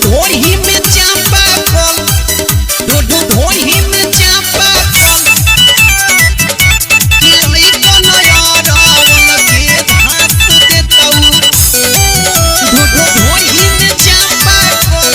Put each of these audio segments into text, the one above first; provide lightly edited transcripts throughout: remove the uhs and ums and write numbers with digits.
ढोरी में चापा कल ढोरी में चापा कल कि लइका नया रावल के धास देतऊ ढोरी में चापा कल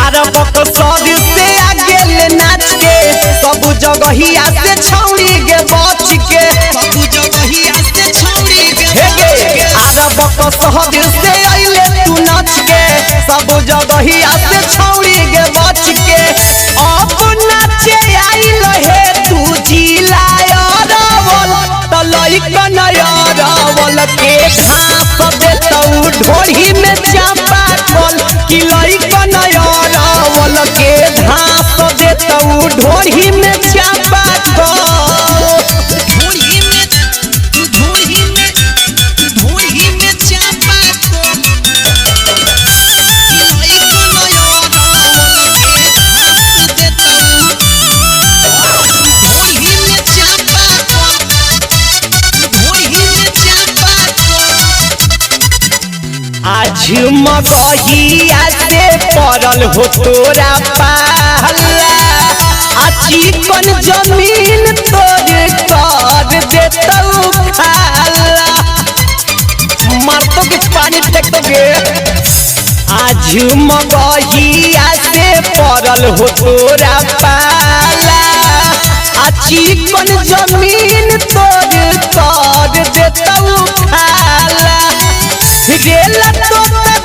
आरबक सर से आगे ले नाच के सब जगहिया से छौड़ी के बच के सब जगहिया से छौड़ी के आरबक सहद से अइले तू नाच के सब जगहिया से छौड़ी के बच के अब नाचे आइल हे तू जिला रावल त लइका नया रावल के घास देतऊ ढोरी में चापा कल कि लइका नया रावल के घास देतऊ ढोरी में चापा कल ढोरी में चापा कल लइका नया रावल के धास देतऊ ढोरी में चापा कल ढोरी में चापा कल आज मगहिया से पड़ल हो तोरा पाला आ चिकन जमीन तोर कर देतऊ खाला मारतो के पानी फेंकतोगे आज मगहिया से पड़ल हो तोरा पाला आ चिकन जमीन तोर कर देतऊ खाला रेला तो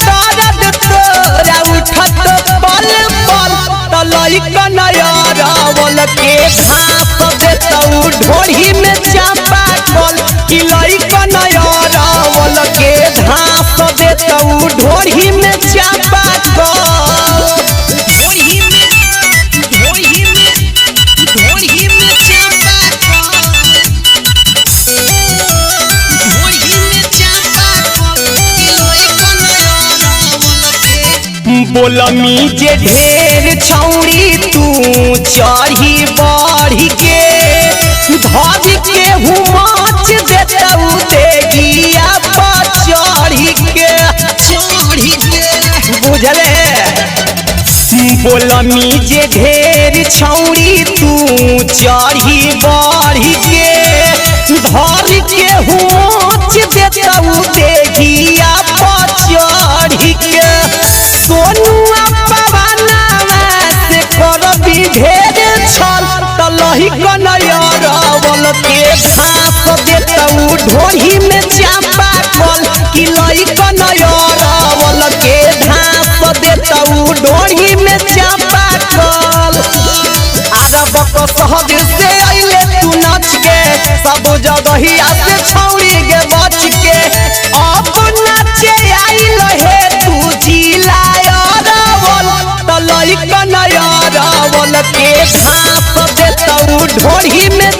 दर्द तोरा उठत पल पल त लइका नया रावल के घास देतऊ ढोरी में चापा कल कि लइका नया रावल के घास देतऊ ढोरी में चापा कल ढोरी में चापा ढोरी में चापा कि लइका नया रावल के बोलमी जे ढेर छौड़ी तू चढ़ी बढ़ी के धर के हुमाच देतऊ देगिया पर चढ़ी के बुझले बोलमी जे ढेर छौड़ी तू चढ़ी बढ़ी के धर के हुमाच देतऊ देगिया पर चढ़ी के सोनुआ पवनवा से करबी ढेर छल त लइका नया रावल के घास देतऊ ढोरी में चापा कल कि लइका नया रावल के घास देतऊ ढोरी में चापा कल आरबक सहद से अइले तू नाच के सब जगहिया से छौड़ी के बच के अब नाचे आइल हे तू जिला रावल त लइका नया रावल के घास देतऊ ढोरी में